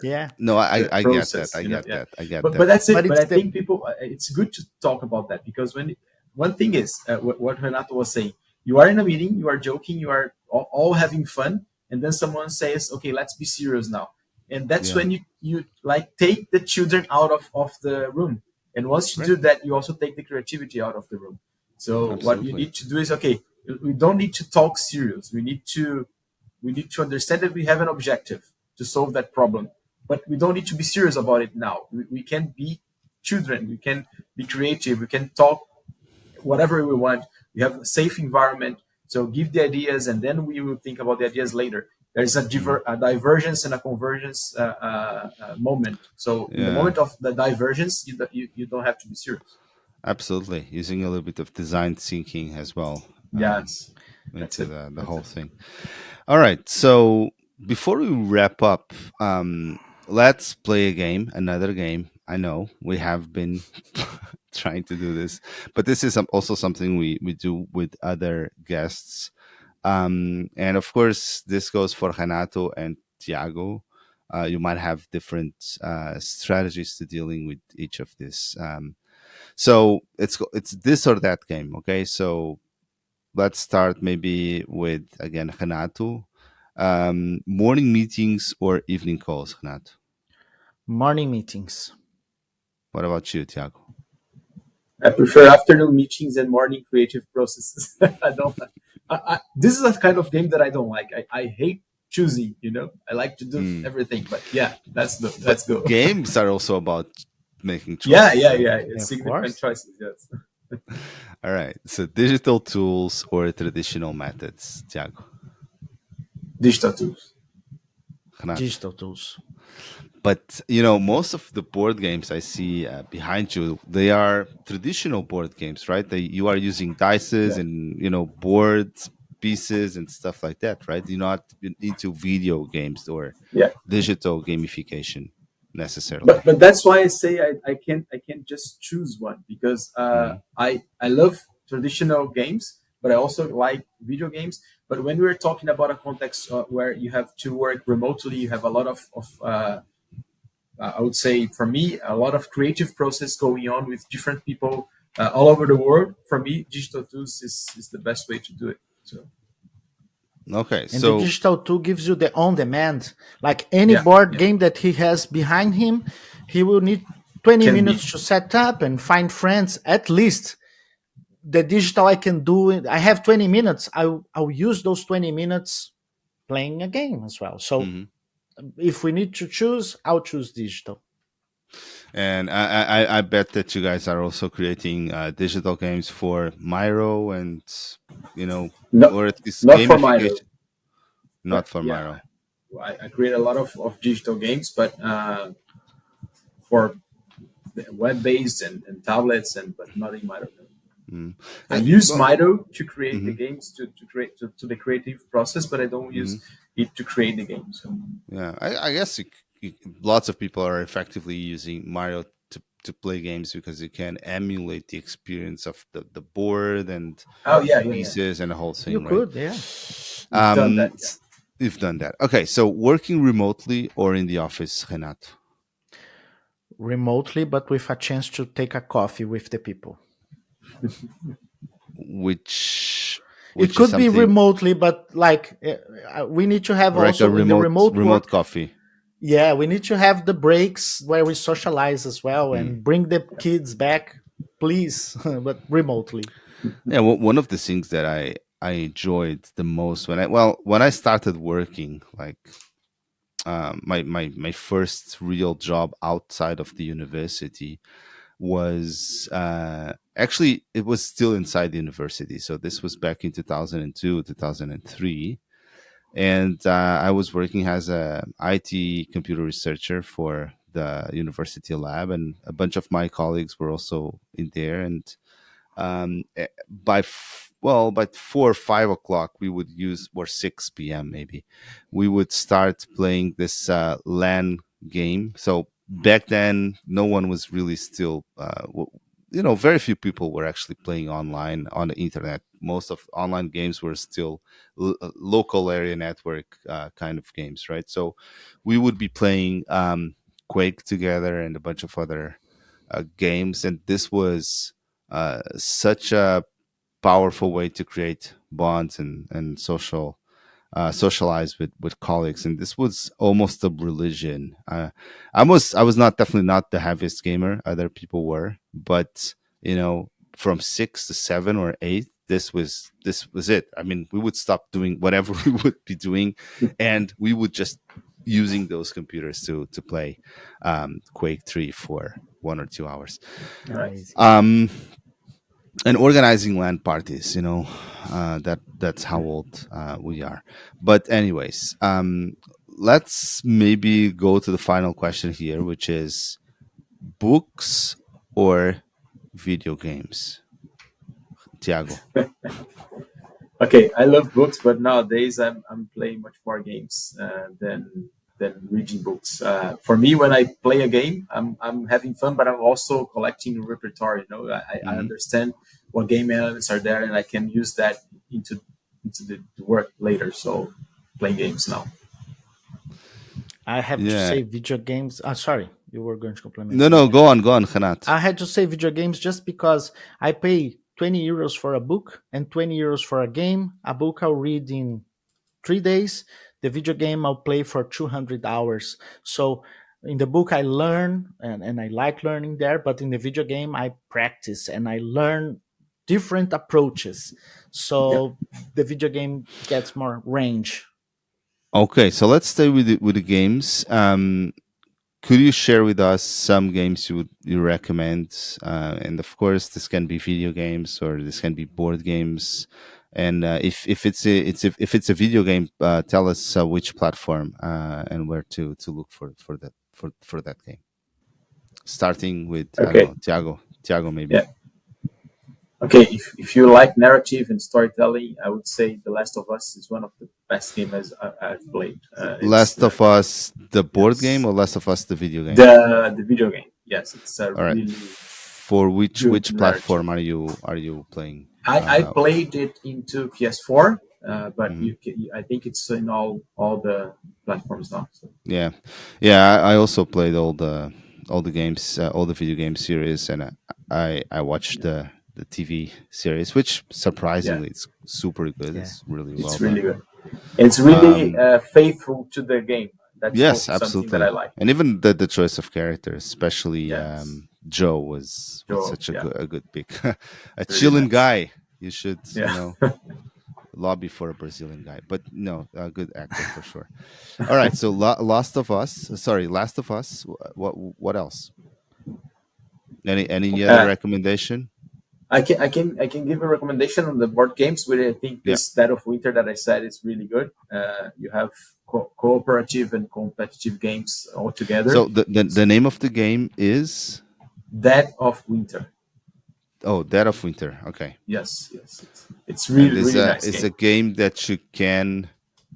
Yeah, No, I the get that. process. I get Yeah. that. I get But that. that's but it. But it's I the think people, it's good to talk about that because when one thing is what Renato was saying, you are in a meeting, you are joking, you are all having fun, and then someone says, okay, let's be serious now, and that's Yeah, when you like take the children out of the room, and once you right. do that, you also take the creativity out of the room. So what you Absolutely. need to do is, okay, we don't need to talk serious. We need to understand that we have an objective to solve that problem, but we don't need to be serious about it now. We can be children. We can be creative. We can talk whatever we want. We have a safe environment. So give the ideas, and then we will think about the ideas later. There is Mm. a divergence and a convergence moment. So in the Yeah, moment of the divergence, you don't have to be serious. absolutely. Using a little bit of design thinking as well, Yes, that's into it. the That's whole it. thing. All right. So before we wrap up, let's play a game, another game. I know we have been trying to do this, but this is also something we do with other guests. And of course, this goes for Renato and Thiago. You might have different strategies to dealing with each of this. So it's this or that game. Okay, so let's start maybe with again Renato. Morning meetings or evening calls, Renato? morning meetings. What about you, Thiago? I prefer afternoon meetings and morning creative processes. I don't. This is a kind of game that I don't like. I hate choosing. I like to do Mm. everything. But yeah, But let's go. games are also about making Yeah, choices, yeah, right? yeah. Yeah, It's of significant course. choices. Yes. All right. So digital tools or traditional methods, Thiago? Digital tools. Renato? Digital tools. But most of the board games I see behind you, they are traditional board games, right? You are using dices Yeah, and boards, pieces, and stuff like that, right? You're not into video games or yeah. digital gamification necessarily. But that's why I say I can't just choose one because Mm. I love traditional games, but I also like video games. But when we're talking about a context where you have to work remotely, you have a lot of I would say for me a lot of creative process going on with different people all over the world. For me, digital tools is the best way to do it. So Okay, And the so digital tool gives you the on demand. Like any Yeah, board yeah, game that he has behind him, he will need 20 can be. minutes to set up and find friends. At least the digital I can do it. I have 20 minutes. I'll use those 20 minutes playing a game as well. So mhm. if we need to choose, I'll choose digital. And I bet that you guys are also creating digital games for Miro and No, or at least not for Milo, gamification, not but for yeah, Miro. I create a lot of digital games, but for web based and tablets, and but not in Milo. Mm. I use Well, Milo to create the mhm, games to create to the creative process, but I don't use mhm. it to create the game. So Yeah, I guess lots of people are effectively using Mario to play games because you can emulate the experience of the board and oh yeah, the yeah, yeah. pieces and the whole You thing, right? could, yeah. We've done that. Yeah. You've done that. Okay, so working remotely or in the office, Renato? Remotely, but with a chance to take a coffee with the people. Which It which is could be something remotely, but like we need to have like a also in the remote remote work. coffee. Yeah, we need to have the breaks where we socialize as well Mm. and bring the kids back, please, but remotely. Yeah, one of the things that I enjoyed the most when I started working, like my first real job outside of the university was actually it was still inside the university. So this was back in 2002, 2003, and I was working as a IT computer researcher for the university lab, and a bunch of my colleagues were also in there. And by 4 or 5 o'clock we would use, or 6 p.m. maybe, we would start playing this LAN game. So back then no one was really still very few people were actually playing online on the internet. Most of online games were still local area network kind of games, right? So we would be playing Quake together and a bunch of other games, and this was such a powerful way to create bonds and socialize with colleagues. And this was almost a religion. I was not definitely not the heaviest gamer. Other people were, but from 6 to 7 or 8, this was it. I mean, we would stop doing whatever we would be doing, and we would just using those computers to play Quake 3 for 1 or 2 hours. All right. Amazing. And organizing land parties, that's how old we are. But anyways, let's maybe go to the final question here, which is books or video games, Thiago? Okay, I love books, but nowadays I'm playing much more games than reading books. For me, when I play a game, I'm having fun, but I'm also collecting repertoire. I Hmm. understand what game elements are there, and I can use that into the work later. So playing games now. I have to Yeah. say video games. Sorry, you were going to compliment No, me. no, go on, Renat. I had to say video games just because I pay 20 euros for a book and 20 euros for a game. A book I'll read in 3 days. The video game I'll play for 200 hours. So in the book, I learn and I like learning there, but in the video game, I practice and I learn different approaches. Yeah. So the video game gets more range. Okay, so let's stay with the games. Could you share with us some games you recommend? And of course, this can be video games or this can be board games. And if it's a video game, tell us which platform and where to look for that game. Starting with, I don't Okay. know, Thiago maybe. Yeah. Okay. If you like narrative and storytelling, I would say The Last of Us is one of the best games I've played. It's Last of Us, the board game, yes, or Last of Us, the video game? the video game. Yes, it's a All right. really For which good narrative. platform are you playing? I played it into PS4, but Mhm. I think it's in all the platforms now. So, Yeah, yeah. I also played all the games, all the video game series, and I watched the TV series, which yeah, surprisingly it's super good. Yeah. It's really well it's really done. good. It's really faithful to the game. That's Yes, something that I absolutely. like. And even the choice of characters, especially Yes, Joe, was Joe. such Yeah, a good pick. A really chilling nice. guy. You should, Yeah. lobby for a Brazilian guy. But no, a good actor for sure. All right, so Last of Us. Sorry, Last of Us. What else? Any other Uh, recommendation? I can give a recommendation on the board games. Where I think Yeah. this Dead of Winter that I said is really good. You have cooperative and competitive games all together. So the name of the game is Dead of Winter. Dead of Winter. Okay. Yes, yes, it's And really really nice is a game. game that you can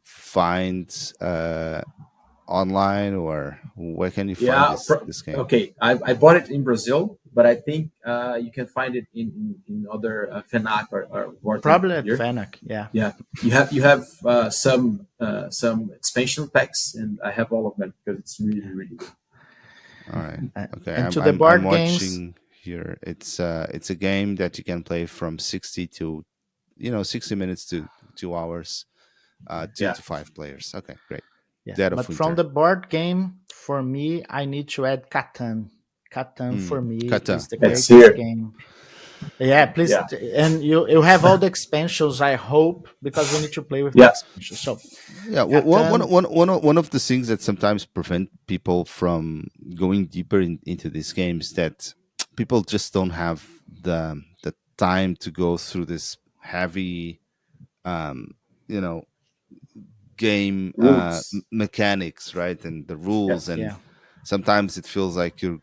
find online, or where can you find Yeah. this game? Okay. I bought it in Brazil, but I think you can find it in other FNAC or board game Probably at here. Fennec. Yeah. Yeah, you have some expansion packs, and I have all of them because it's really really good. All right. Okay. And to the I'm board games, watching here. It's a game that you can play from 60 to 60 minutes to 2 hours. Two Yeah, to five players. Okay, great. yeah. Dead of But from Winter. the board game, for me, I need to add Catan. Catan for me Kata. is the Yeah. it's greatest here. game. Yeah, please, Yeah, and you have all the expansions. I hope because we need to play with the yeah, expansions. So Yeah, Catan, one of the things that sometimes prevent people from going deeper into these games, that people just don't have the time to go through this heavy, um, you know, game roots. mechanics, right, and the rules, Yes, and yeah, sometimes it feels like you're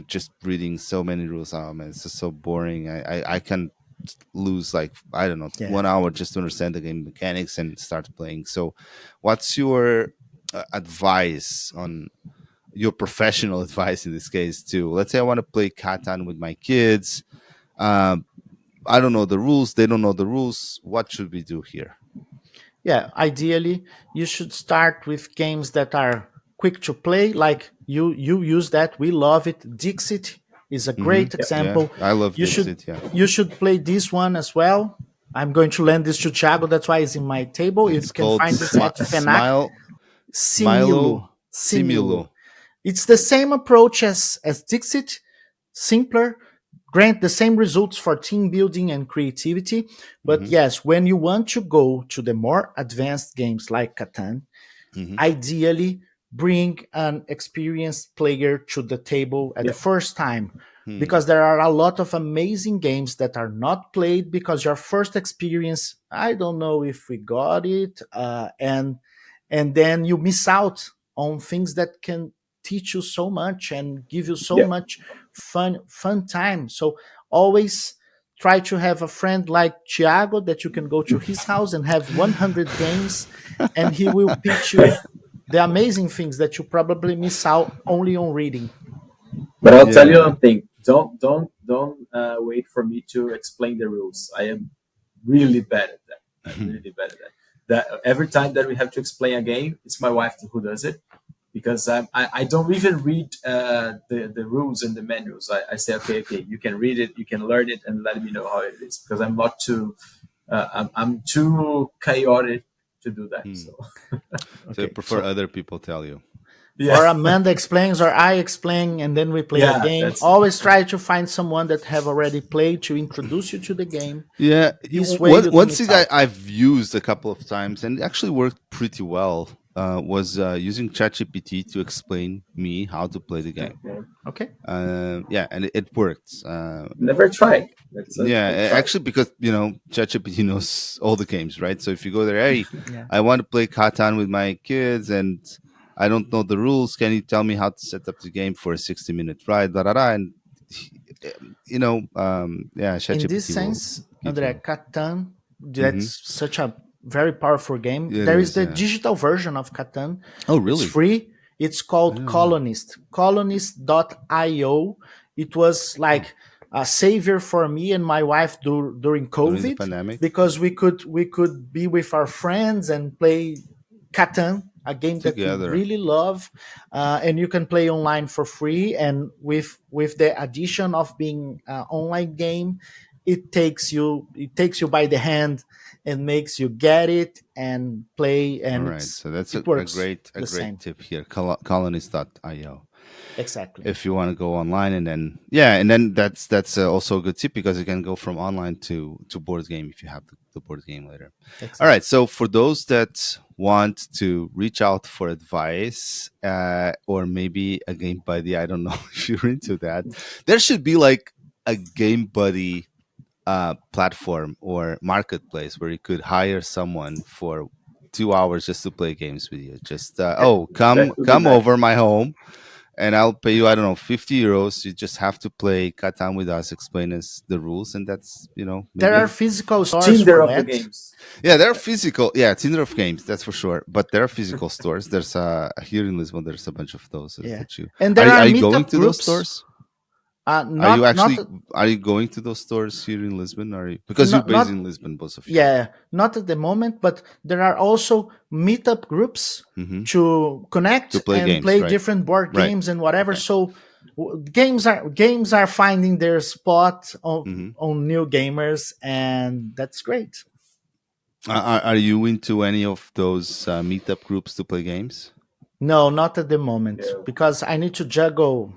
just reading so many rules. Oh man, it's just so boring. I can lose, like, I don't know, yeah, 1 hour just to understand the game mechanics and start playing. So what's your advice on your professional advice in this case too? Let's say I want to play Catan with my kids. um, I don't know the rules, they don't know the rules. What should we do here? yeah. Ideally, you should start with games that are quick to play. Like you use that. We love it. Dixit is a Hmm. great yep. Yeah, example. I love You should Dixit. Yeah, you should play this one as well. I'm going to lend this to Thiago. That's why it's in my table. You it's can called find this at Fenac. Milo Simulo. Simulo. Simulo. It's the same approach as Dixit, simpler, grant the same results for team building and creativity. But Hmm. yes, when you want to go to the more advanced games like Catan, Hmm. ideally bring an experienced player to the table at the Yeah, first time, Hmm. because there are a lot of amazing games that are not played because your first experience, I don't know if we got it, and then you miss out on things that can teach you so much and give you so yeah. much fun time. So always try to have a friend like Thiago that you can go to his house and have 100 games, and he will teach you the amazing things that you probably miss out only on reading. But I'll tell you Yeah. one thing. Don't wait for me to explain the rules. I am really bad at that. I'm really bad at that. That every time that we have to explain a game, it's my wife who does it because I don't even read the rules and the manuals. I say, okay, you can read it, you can learn it, and let me know how it is because I'm not too I'm too chaotic to do that. Hmm. So So you Okay, prefer so other people tell you? yeah, or Amanda explains or I explain, and then we play a yeah, game. that's Always try to find someone that have already played to introduce you to the game. Yeah, This way you don't one miss thing out. I've used a couple of times and it actually worked pretty well was using ChatGPT to explain me how to play the game. okay. Okay. Yeah, and it worked. Never tried. That's a Yeah, good try. actually, because ChatGPT knows all the games, right? So if you go there, hey, Yeah. I want to play Catan with my kids and I don't know the rules. Can you tell me how to set up the game for a 60-minute ride? Da, da, da. And yeah, In this ChatGPT will sense, give Andre, you. Catan, Hmm. that's such a very powerful game. It There is is, the yeah. digital version of Catan. Oh, It's really? free. It's called Yeah. Colonist. Colonist.io. It was Oh, like a savior for me and my wife during during the COVID pandemic because we could be with our friends and play Catan, a game that we together. really love, and you can play online for free. And with the addition of being an online game, it takes you by the hand and makes you get it and play, All and right. So that's it a works great the same. tip here. Colonist.io. Exactly. If you want to go online, and then yeah, and then that's also a good tip because you can go from online to board game if you have the board game later. All Exactly. right. So for those that want to reach out for advice, or maybe a game buddy, I don't know if you're into that. There should be like a game buddy platform or marketplace where you could hire someone for 2 hours just to play games with you. Just Yeah, oh, that would be come nice. over my home and I'll pay you, I don't know, 50 euros. You just have to play Catan with us, explain us the rules, and that's, There are maybe. physical stores Tinder for of the that. games. Yeah, there are physical, yeah, Tinder of games, that's for sure. But there are physical stores. There's here in Lisbon, there's a bunch of those Yeah, that you and there are are you going meetup to those groups. stores? Are you Not actually are you going to those stores here in Lisbon? Are you, because you're not based not in Lisbon, both of you? yeah, not at the moment, but there are also meetup groups Hmm. to To connect play and games, play right? different board Right. games and whatever. Okay. So games are finding their spot Hmm. on new gamers, and that's great. Are you into any of those meetup groups to play games? No, not at the moment, Yeah. because I need to juggle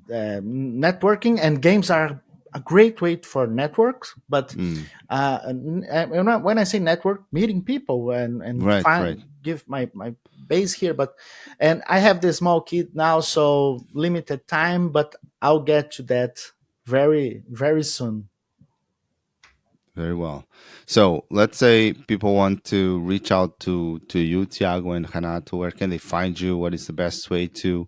networking, and games are a great way for networks. But Mm. when I say network, meeting people and Right, right. give my base here. But and I have the small kid now, so limited time. But I'll get to that very very soon. Very well. So let's say people want to reach out to you, Tiago and Renato. Where can they find you? What is the best way to,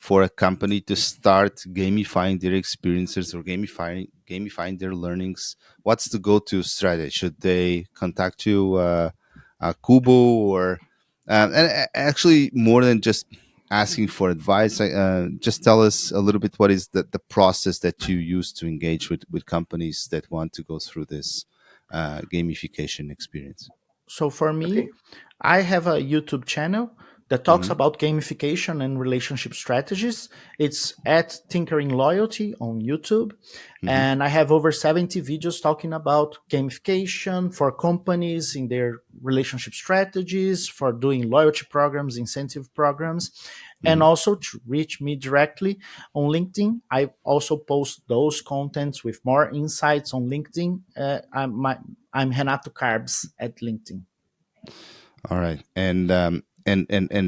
for a company to start gamifying their experiences or gamifying their learnings? What's the go-to strategy? Should they contact you, Kubo, or actually more than just asking for advice? Just tell us a little bit what is the process that you use to engage with companies that want to go through this gamification experience. So for me, Okay. I have a YouTube channel that talks Hmm. about gamification and relationship strategies. It's at Tinkering Loyalty on YouTube. Hmm. And I have over 70 videos talking about gamification for companies in their relationship strategies, for doing loyalty programs, incentive programs, and Hmm. also to reach me directly on LinkedIn. I also post those contents with more insights on LinkedIn. I'm Renato Carbs at LinkedIn. All right, and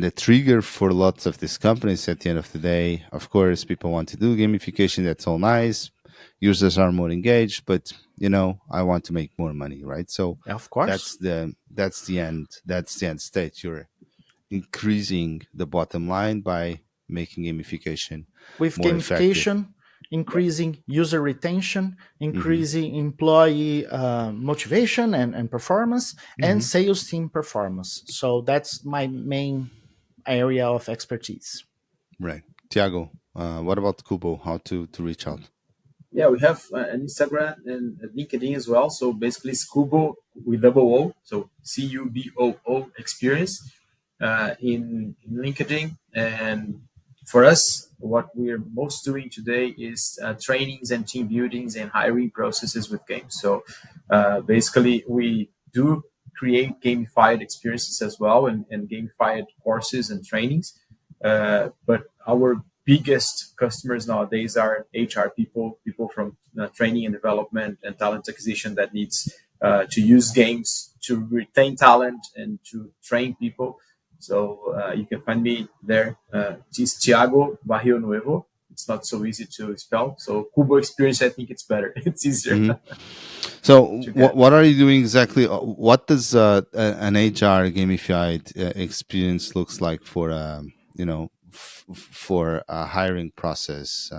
the trigger for lots of these companies at the end of the day, of course, people want to do gamification. That's all nice. Users are more engaged, but I want to make more money, right? So Of course. that's the end state. You're increasing the bottom line by making gamification With more effective. gamification, increasing user retention, Hmm. increasing employee motivation and performance, and Hmm. sales team performance. So that's my main area of expertise. Right. Tiago, what about Kubo? How to reach out? Yeah, we have an Instagram and a LinkedIn as well. So basically, Scubo with double O, so Cuboo experience in LinkedIn. And for us, what we're most doing today is trainings and team buildings and hiring processes with games. So basically, we do create gamified experiences as well and gamified courses and trainings. But our biggest customers nowadays are HR people, people from training and development and talent acquisition that needs to use games to retain talent and to train people. So you can find me there. It's Thiago Barrionuevo. It's not so easy to spell. So Kubo experience, I think it's better. It's easier Hmm. So, to what get. what are you doing exactly? What does an HR gamified experience looks like for for a hiring process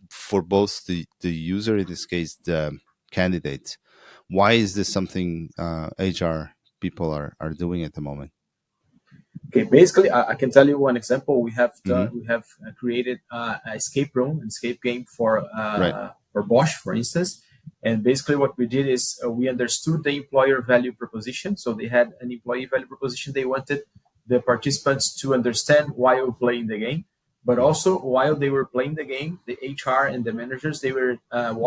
for both the user, in this case the candidate? Why is this something HR people are doing at the moment? Okay, basically, I can tell you one example. Hmm. We have created a escape room, an escape game Right. for Bosch, for instance. And basically, what we did is we understood the employer value proposition. So they had an employee value proposition. They wanted the participants to understand while playing the game, but Hmm. also while they were playing the game, the HR and the managers they were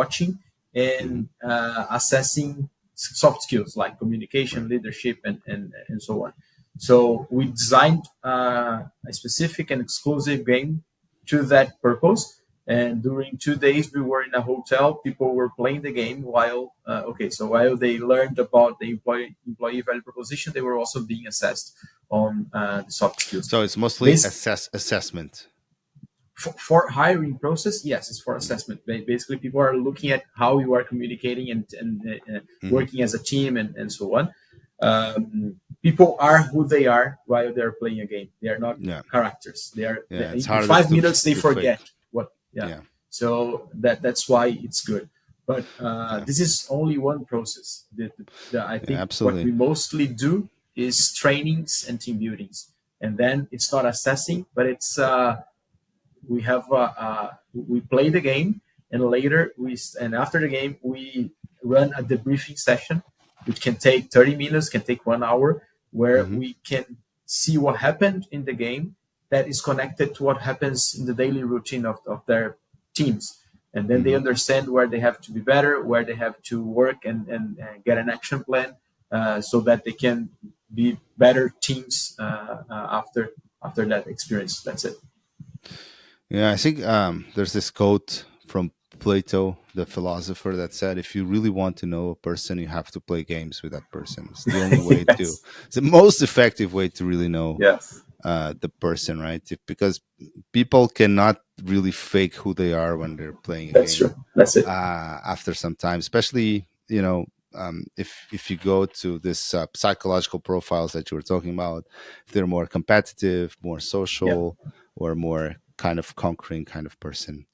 watching. and assessing soft skills like communication, Right. leadership, and so on. So we designed a specific and exclusive game to that purpose. And during 2 days, we were in a hotel. People were playing the game while while they learned about the employee value proposition, they were also being assessed on the soft skills. So it's mostly Bas- assessment. for hiring process, yes, it's for assessment. Basically, people are looking at how you are communicating and working as a team and so on. People are who they are while they're playing a game. They are not Yeah. characters. They are It's in harder 5 minutes they to forget fake. what. Yeah. Yeah. So that's why it's good. But this is only one process. I think what absolutely. we mostly do is trainings and team buildings, and then it's not assessing, but it's we play the game, and later and after the game we run a debriefing session, which can take 30 minutes, can take 1 hour, where we can see what happened in the game that is connected to what happens in the daily routine of their teams. And then they understand where they have to be better, where they have to work and get an action plan, so that they can be better teams after that experience. That's it. Yeah, I think there's this quote from Plato, the philosopher, that said, "If you really want to know a person, you have to play games with that person. It's the only way to. Yes. It's the most effective way to really know Yes. the person, right? Because people cannot really fake who they are when they're playing a That's game. true. That's it. After some time, especially if you go to this psychological profiles that you were talking about, if they're more competitive, more social, or more kind of conquering kind of person.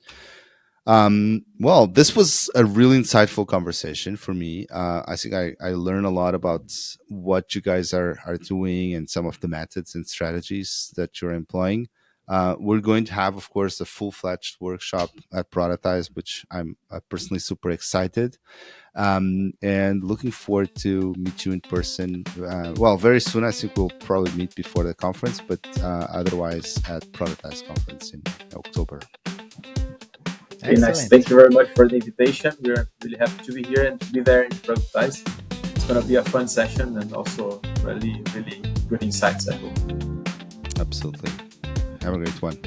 Well, this was a really insightful conversation for me. I think I learned a lot about what you guys are doing and some of the methods and strategies that you're employing. We're going to have, of course, a full-fledged workshop at Productized, which I'm personally super excited and looking forward to meet you in person. Well, very soon. I think we'll probably meet before the conference, but otherwise at Productized conference in October. Okay, nice. Thank you very much for the invitation. We're really happy to be here and to be there in Productized. It's going to be a fun session and also really, really good insights, I hope. Absolutely. Have a great one.